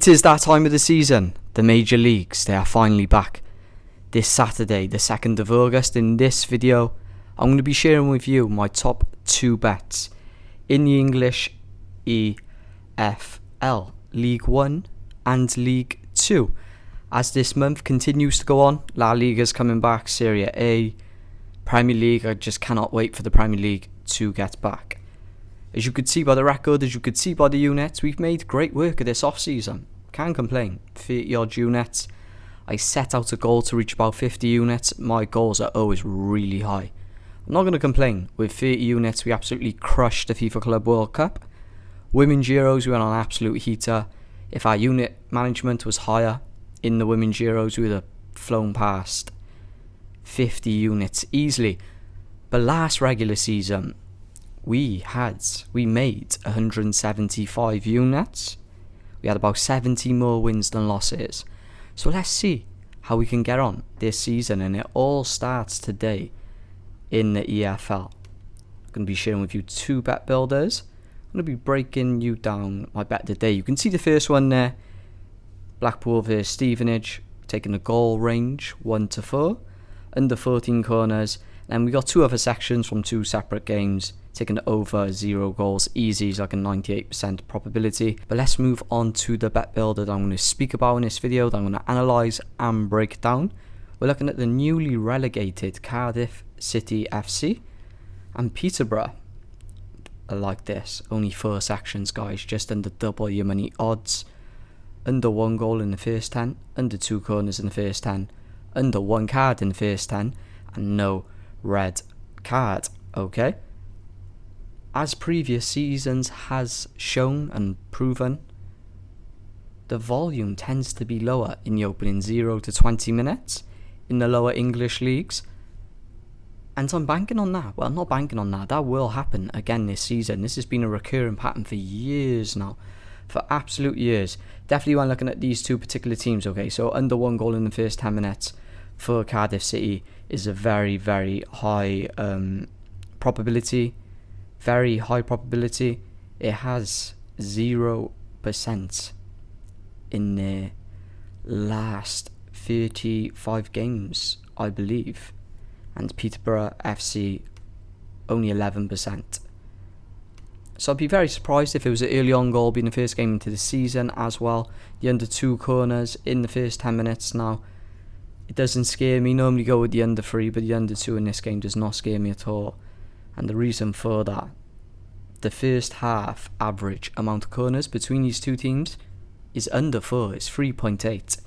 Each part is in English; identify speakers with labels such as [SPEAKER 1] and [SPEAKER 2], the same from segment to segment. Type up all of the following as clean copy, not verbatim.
[SPEAKER 1] It is that time of the season. The major leagues, they are finally back. This Saturday, the 2nd of August, in this video, I'm going to be sharing with you my top 2 bets in the English EFL League 1 and League 2. As this month continues to go on, La Liga's coming back, Serie A, Premier League, I just cannot wait for the Premier League to get back. As you could see by the record, as you could see by the units, we've made great work of this off-season. Can't complain. 30 odd units. I set out a goal to reach about 50 units. My goals are always really high. I'm not going to complain. With 30 units, we absolutely crushed the FIFA Club World Cup. Women's Euros, we went on an absolute heater. If our unit management was higher in the Women's Euros, we would have flown past 50 units easily. But last regular season, we made 175 units. We had about 70 more wins than losses. So let's see how we can get on this season, and it all starts today in the EFL. I'm going to be sharing with you 2 bet builders. I'm going to be breaking you down my bet today. You can see the first one there, Blackpool vs Stevenage, taking the goal range 1 to 4, under 14 corners. And we got 2 other sections from 2 separate games, taking over 0 goals easy, like a 98% probability. But let's move on to the bet builder that I'm going to speak about in this video, that I'm going to analyse and break down. We're looking at the newly relegated Cardiff City FC and Peterborough. I like this, only 4 sections guys, just under double your money odds. Under 1 goal in the first 10, under 2 corners in the first 10, under 1 card in the first 10, and no red card. Okay, as previous seasons has shown and proven, the volume tends to be lower in the opening 0 to 20 minutes in the lower English leagues, and I'm banking on that. Well, not banking on that, that will happen again this season. This has been a recurring pattern for years now, for absolute years. Definitely when looking at these 2 particular teams. Okay, so under 1 goal in the first 10 minutes for Cardiff City is a very, very high probability. Very high probability. It has 0% in the last 35 games, I believe. And Peterborough FC only 11%. So I'd be very surprised if it was an early on goal being the first game into the season as well. The under 2 corners in the first 10 minutes now. It doesn't scare me. Normally go with the under 3, but the under 2 in this game does not scare me at all. And the reason for that, the first half average amount of corners between these 2 teams is under 4. It's 3.8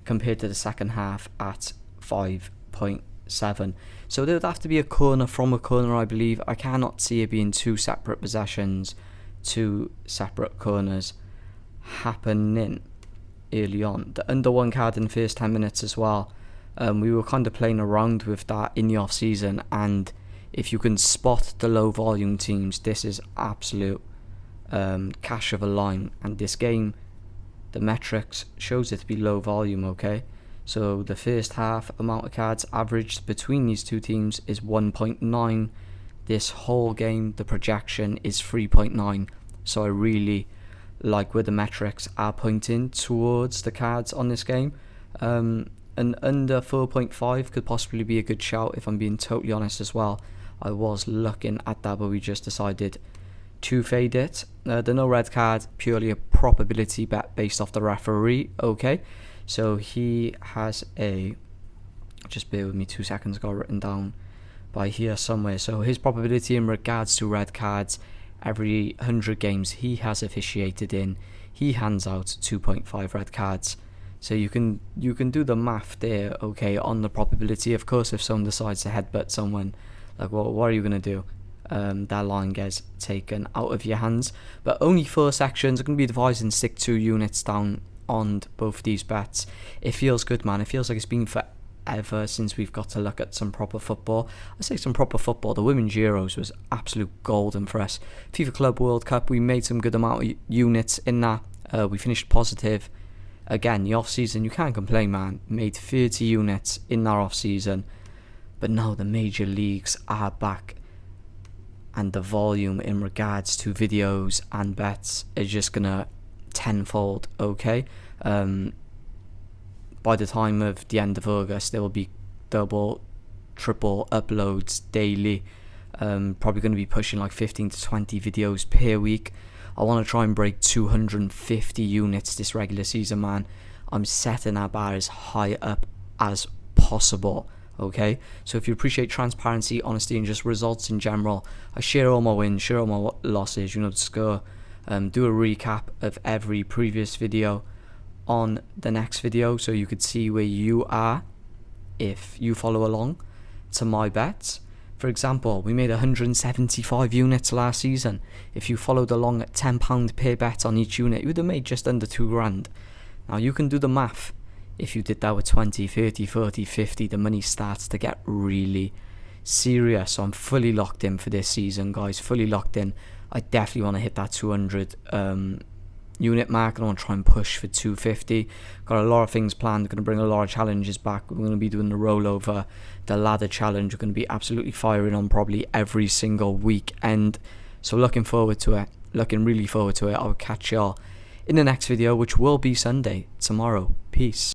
[SPEAKER 1] compared to the second half at 5.7. So there would have to be a corner from a corner, I believe. I cannot see it being 2 separate possessions, 2 separate corners happening early on. The under 1 card in the first 10 minutes as well. We were kind of playing around with that in the off season, and if you can spot the low volume teams, this is absolute cash of a line. And this game, the metrics shows it to be low volume. Okay, so the first half amount of cards averaged between these 2 teams is 1.9. This whole game, the projection is 3.9. So I really like where the metrics are pointing towards the cards on this game. And under 4.5 could possibly be a good shout, if I'm being totally honest as well. I was looking at that, but we just decided to fade it. The no red card, purely a probability bet based off the referee. Okay, so he has a, just bear with me 2 seconds, got written down by here somewhere. So his probability in regards to red cards, every 100 games he has officiated in, he hands out 2.5 red cards. So you can do the math there, okay, on the probability. Of course, if someone decides to headbutt someone, like, well, what are you going to do? That line gets taken out of your hands. But only 4 sections are going to be devised and stick 2 units down on both these bets. It feels good, man. It feels like it's been forever since we've got to look at some proper football. I say some proper football. The Women's Euros was absolute golden for us. FIFA Club World Cup, we made some good amount of units in that. We finished positive. Again, the off-season, you can't complain, man. Made 30 units in that off-season. But now the major leagues are back. And the volume in regards to videos and bets is just going to tenfold, okay? By the time of the end of August, there will be double, triple uploads daily. Probably going to be pushing like 15 to 20 videos per week. I want to try and break 250 units this regular season, man. I'm setting that bar as high up as possible, okay? So if you appreciate transparency, honesty, and just results in general, I share all my wins, share all my losses, the score, do a recap of every previous video on the next video, so you could see where you are if you follow along to my bets. For example, we made 175 units last season. If you followed along at £10 per bet on each unit, you would have made just under £2,000. Now you can do the math. If you did that with 20, 30, 40, 50, the money starts to get really serious. So I'm fully locked in for this season, guys. Fully locked in. I definitely want to hit that 200 unit mark. I want to try and push for 250. Got a lot of things planned. Going to bring a lot of challenges back. We're going to be doing the rollover, the ladder challenge. We're going to be absolutely firing on probably every single weekend. So looking forward to it. Looking really forward to it. I'll catch y'all in the next video, which will be Sunday, tomorrow. Peace.